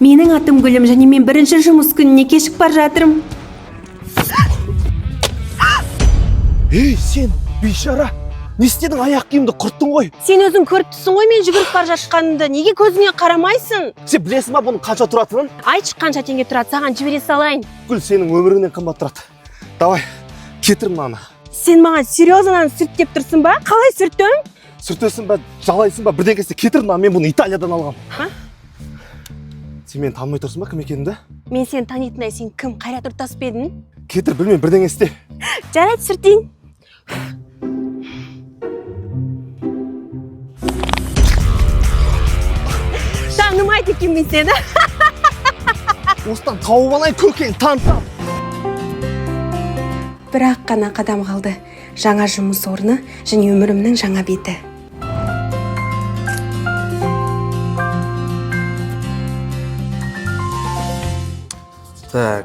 Менің атым Гүлім, және мен бірінші жұмыс күніне кешігіп бара жатырмын. Ей, сен, бейшара, не істедің, аяқ киімді құрттың ғой? Сен өзің көріп тұрсың ғой мен жүгіріп бара жатқанымды. Неге көзіңе қарамайсың? Сен білесің ба бұның қанша тұратынын? Айтшы қанша теңге тұрады, саған жібере салайын. Гүл, сенің өміріңнен қымбат тұрады. Давай, кетір мынаны. Сен маған серьезно сүрт деп тұрсың ба? Қалай сүртем? Сүртесің ба, жалайсың ба, бірдеңкесі кетір мынаны, мен бұны Италиядан алғам. Сен мені танымай тұрсың ба, кім екенімді? Мен сені танитындай, сен кім? Қайрат Нұртас па едің? Кетір, білмеймін, бірдеңе істе. Жарайды, сүртейін. Танымайды екенмін сені. Осыдан тауып алайын, көкең танытам. Бірақ қана қадам қалды. Жаңа жұмыс орны және өмірімнің жаңа беті. Так,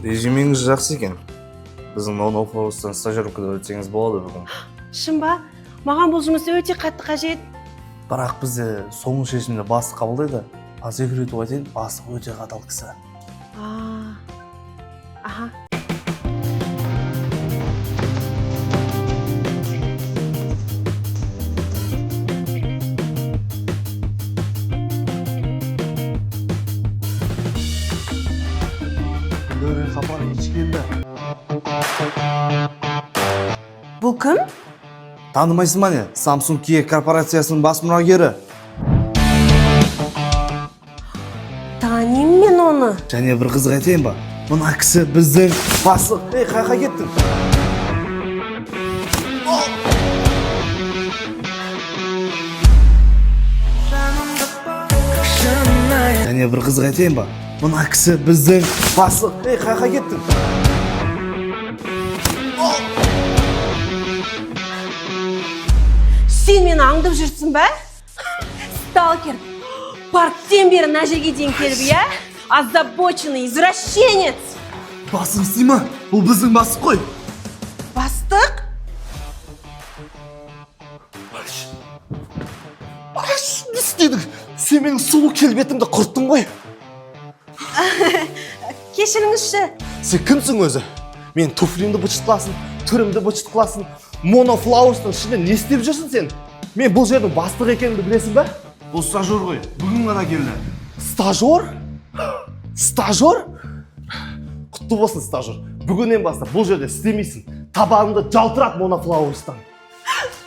режиміңіз жақсы екен. Біздің Монофлоустан стажировкада өтсеңіз болады бүгін. Шын ба? Маған бұл жұмыс өте қатты қажет. Бірақ бізде соңғы шешімді бастық қабылдайды. По секрету айтайын, бастық өте қатал кісі. Аха. Бұл кім? Танымайсың ба не? Samsung Kia корпорациясының бас мұрагері. Танимын мен оны. Және бір қызық айтайын ба? Мына кісі біздің бастық. Ей, қайқа кеттің? Және бір қызық айтайын ба? Мына кісі біздің бастық. Ей, қайқа кеттің? Сен мені аңдып жүрсің бә? Сталкер. Парктен бері мына жерге дейін келіп, я? Озабоченный извращенец. Басың істейма? Бұл біздің бастық қой. Бастық? Не істедің? Сен менің сұлу келбетімді құрттың ғой. Кешіріңізші. Сен кімсің өзі? Мен туфлимді бұчыт қыласын, түрімді бұчыт қыласын, Монофлоустың ішінде не істеп жүрсің сен? Мен бұл жердің бастық екенімді білесің бе? Бұл стажер ғой. Бүгін ғана келді. Стажер? Стажер? Құтты болсын, стажер. Бүгіннен бастап бұл жерде істемейсің. Табанымды жалтырат Монофлоустан.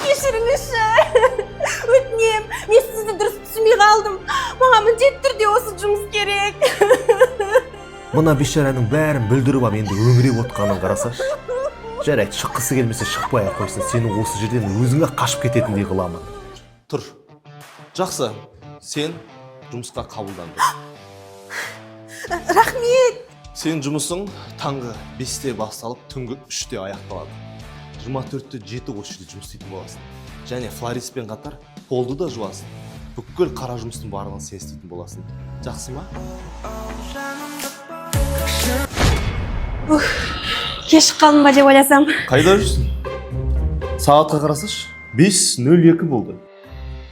Кешіріңізші. Өтінем, мен сізді дұрыс түсінбей қалдым. Маған міндетті түрде осы жұмыс керек. Мына бейшараның бәрін бүлдіріп ап енді өңіреп отқанын қарасашы. Жарайды, шыққысы келмесе шықпай-ақ қойсын. Сені осы жерден өзіңе қашып кететіндей қыламын. Тұр. Жақсы. Сен жұмысқа қабылдандың. Рахмет. Сен жұмысың таңғы 5-те басталып, түнгі 3-те аяқталады. 24-те 7 осы жерде жұмыс істейтін боласың. Және флориспен қатар полды да жуасың. Бүкіл қара жұмыстың барлығын сен істейтін боласың. Жақсы ма? Кешіп қалдым ба деп ойласам. Қайда жүрсің? Сағатқа қарасашы, 5:02 болды.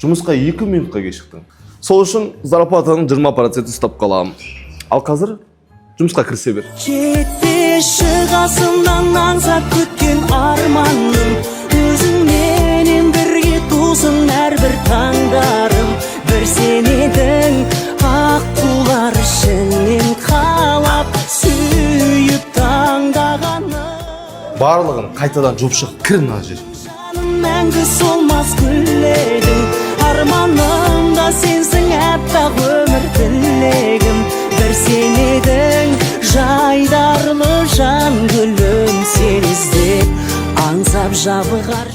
Жұмысқа 2 минутқа кешіктің. Сол үшін зарплатаның 20% ұстап қаламын. Ал қазір жұмысқа кірісе бер. Кетпе шығасынан аңсап күткен арманым, өзіңменен бірге тусын әрбір таңдарым. Бір сен едің аққулар ішінен қалап сүйіп таңдағаным. Барлығын қайтадан жуып шығып кір мына жерге. Жаным мәңгі солмас гүлегім, арманым да сенсің әппақ өмір тілегім. Бір сен едің жайдарлы жан гүлім, сен іздеп аңсап жабығар.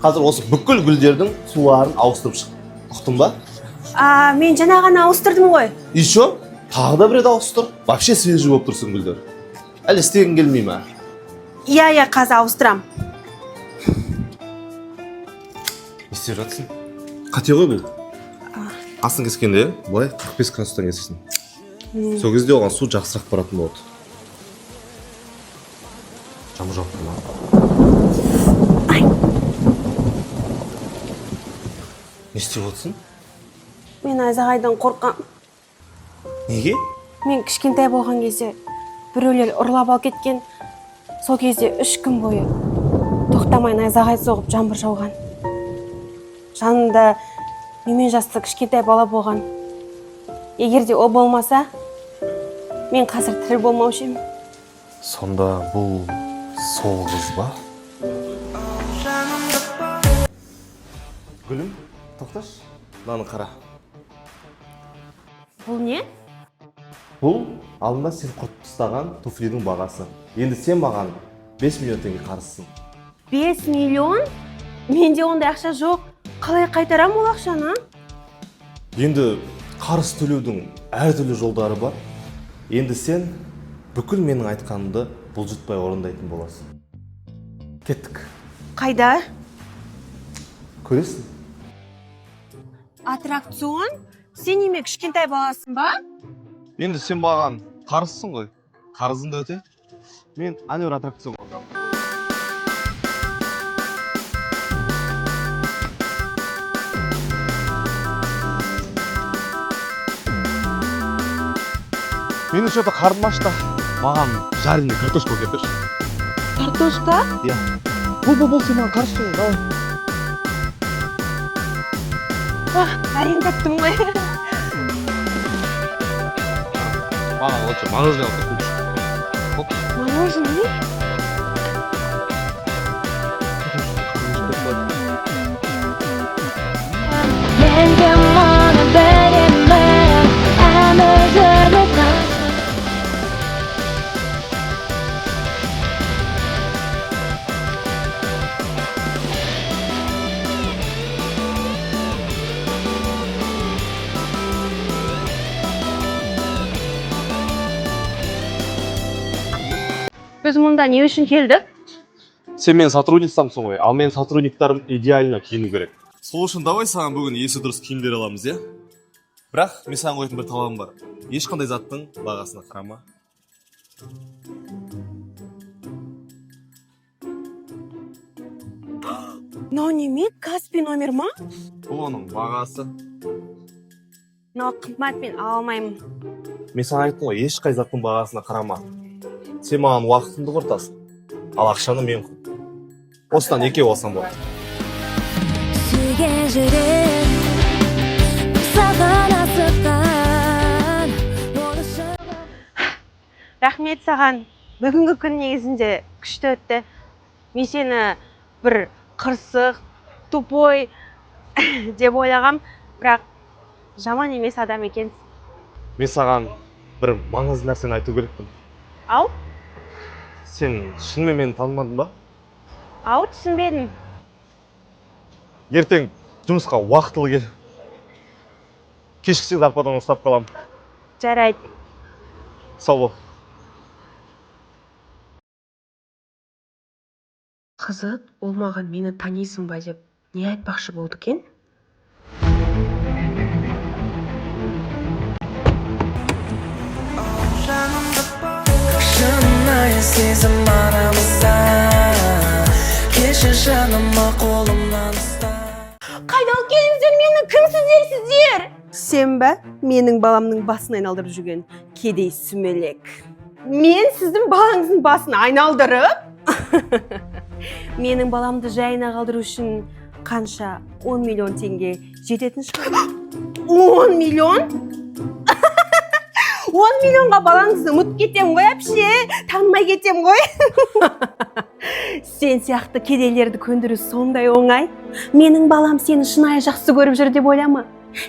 Қазір осы бүкіл гүлдердің суларын ауыстырып шық. Ұқтың ба? Мен жаңа ғана ауыстырдым ғой. Еще тағы да бір рет ауыстыр. Вообще свежий болып тұрсың гүлдер. Әлі істегің келмей ме? Иә, қазір ауыстырам. Не істеп жатсың? Қате ғой бұл. Астын кескенде, былай 45 градустан кесесің. Сол кезде оған су жақсырақ баратын болады. Жамыр жауып тұр ма? Не істеп отырсың? Мен Айзағайдан қорқам. Неге? Мен кішкентай болған кезде біреулер ұрлап алып кеткен. Сол кезде 3 күн бойы тоқтамай найзағай соғып жаңбыр жауған. Жанында менмен жасты кішкентай бала болған. Егер де о болмаса, мен қазір тірі болмаушы едім. Сонда бұл сол қыз ба? Гүлім, тоқташ, мынаны қара. Бұл не? Бұл алдында сен құртып тастаған туфлидің бағасы. Енді сен маған 5 миллион теңге қарызсың. 5 миллион? Менде ондай ақша жоқ. Қалай қайтарам ол ақшаны? Енді қарыз төлеудің әртүрлі жолдары бар. Енді сен бүкіл менің айтқанымды бұлжытпай орындайтын боласың. Кеттік. Қайда? Көресің? Аттракцион? Сен неме кішкентай баласың ба? Енді сен маған қарызсың ғой. Қарызыңды өте. Мен анер аттракцион. Менің что-то қарным ашты. Маған жареный картошка әкелші. Картошка? Иә. Бұл сен маған қарызсың ғой. Давай. Әрең таптым ғой. Маған лучше мороженое алып кел. Мороженое? Menga mana beraman amazirlikqa Біз мұнда не үшін келдік? Сен менің сотрудницамсың ғой, ал менің сотрудниктарым идеально киіну керек. Сол үшін давай саған бүгін есі дұрыс киім бере аламыз, иә? Бірақ мен саған қоятын бір талабым бар. Ешқандай заттың бағасына қарама. Мынау неме? Каспий номер ма? Бұл оның бағасы. Мынау қымбат, мен ала алмаймын. Мен саған айттым ғой, ешқай заттың бағасына қарама. Сен маған уақытыңды құртасың, ал ақшаны мен құр. Осыдан екеу алсам болады. suygan jirim sаған асыққан Рахмет саған. Бүгінгі күн негізінде күшті өтті. Мен сені бір қырсық, тупой деп ойлағам, бірақ жаман емес адам екенсің. Мен саған бір маңызды нәрсені айту керекпін. Ау? Сен шынымен мені танымадың ба? Ау, түсінбедім. Ертең жұмысқа уақытылы кел. Кешіксең зарплатаны ұстап қалам. Жарайды. Сау бол. Қызық, ол маған мені танисың ба деп не айтпақшы болды екен? Шынайы сезім арамызда Кешір жаныма қолымнан ұста Қайда келіңіздер, мені кімсіздер сіздер? Сен бе? Менің баламның басын айналдырып жүрген кедей сүмелек. Мен сіздің балаңыздың басын айналдырып? Менің баламды жайына қалдыру үшін қанша 10 миллион теңге жететін шығар? 10 миллион? 10 миллионға балаңызды ұмытып кетем ғой әпше, танымай кетем ғой. Сен сияқты кедейлерді көндіру сондай оңай. Менің балам сені шынайы жақсы көріп жүр деп ойлама.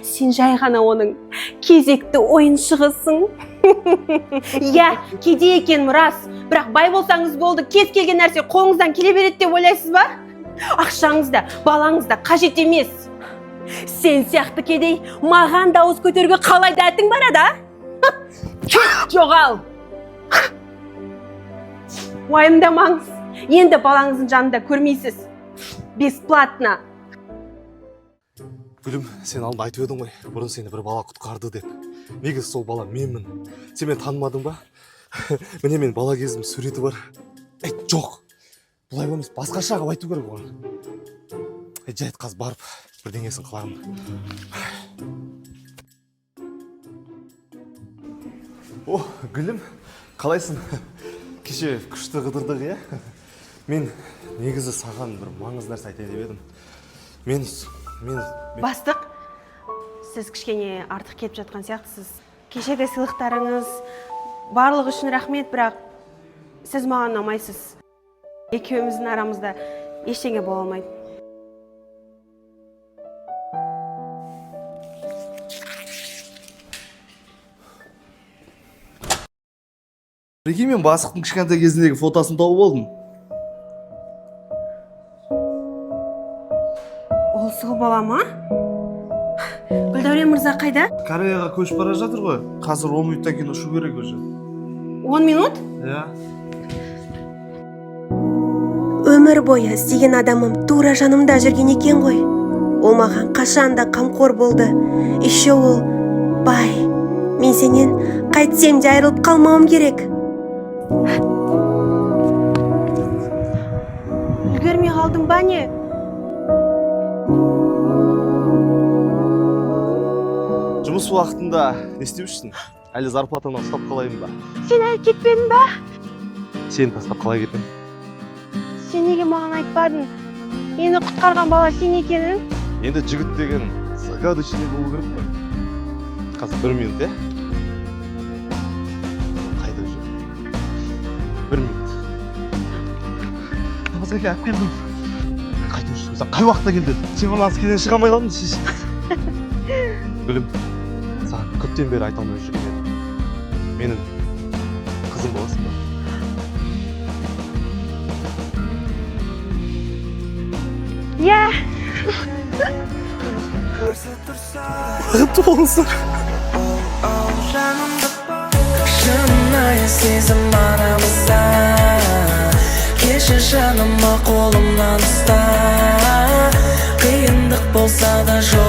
Сен жай ғана оның кезекті ойыншығысың. Иә, кедей екен рас, бірақ бай болсаңыз болды, кез келген нәрсе қолыңыздан келе береді деп ойлайсыз ба? Ақшаңыз да, балаңыз да қажет емес. Сен сияқты кедей маған дауыс көтеруге қалай дәтің барады? Жоғал. Уайымдамаңыз. Енді балаңыздың жанында көрмейсіз. Бесплатно. Гүлім, сен алдында айтып едің ғой, бұрын сені бір бала құтқарды деп. Негізі сол бала менмін. Сен мені танымадың ба? Міне мен бала кезім суреті бар. Жоқ. Бұлай болмас, басқаша қылып айту керек оған. Жайт қазір барып, бірдеңесін қылармын. О, гүлім, қалайсың? Кеше күшті қыдырдық, иә? Мен негізі саған бір маңызды нәрсе айтайын деп едім. Мен Бастық, сіз кішкене артық кетіп жатқан сияқтысыз. Кешегі сыйлықтарыңыз барлығы үшін рахмет, бірақ сіз маған ұнамайсыз. Екеуміздің арамызда ештеңе бола алмайды. Прикинь, мен бастықтың кішкентай кезіндегі фотосын тауып болдым. Ол сол бала ма? Гүлдәурен мырза қайда? Кореяға көшіп бара жатыр ғой. Қазір 10 минуттан кейін ұшу керек уже. 10 минут? Иә. Өмір бойы іздеген адамым тура жанымда жүрген екен ғой. Ол маған қашанда қамқор болды. Еще ол бай. Мен сенен қайтсем де айырылып қалмауым керек. Үлгермей қалдым ба не? жұмыс уақытында не істеушісің? Әлі зарплатаны ұстап қалайын ба? Сен әлі кетпедің ба? Сені тастап қалай кетем? Сен неге маған айтпадың? Мені құтқарған бала сен екенің? Енді жігіт деген загадочный болу керек қой. Қазір 1 минут, иә? Қайда жүр? 1 минут. Намазға алып келдім. Қайда жүрсің? Сен қай уақытта келдің? Сен маған аскеден шыға алмай қалдың сіз. Гүлім, саған көптен бері айта алмай жүрген едім. Менің қызым боласың ба? Иә. Толысы. Шынайы сезім арамызда, кешір жаныма қолымнан ұста. Қиындық болса да жол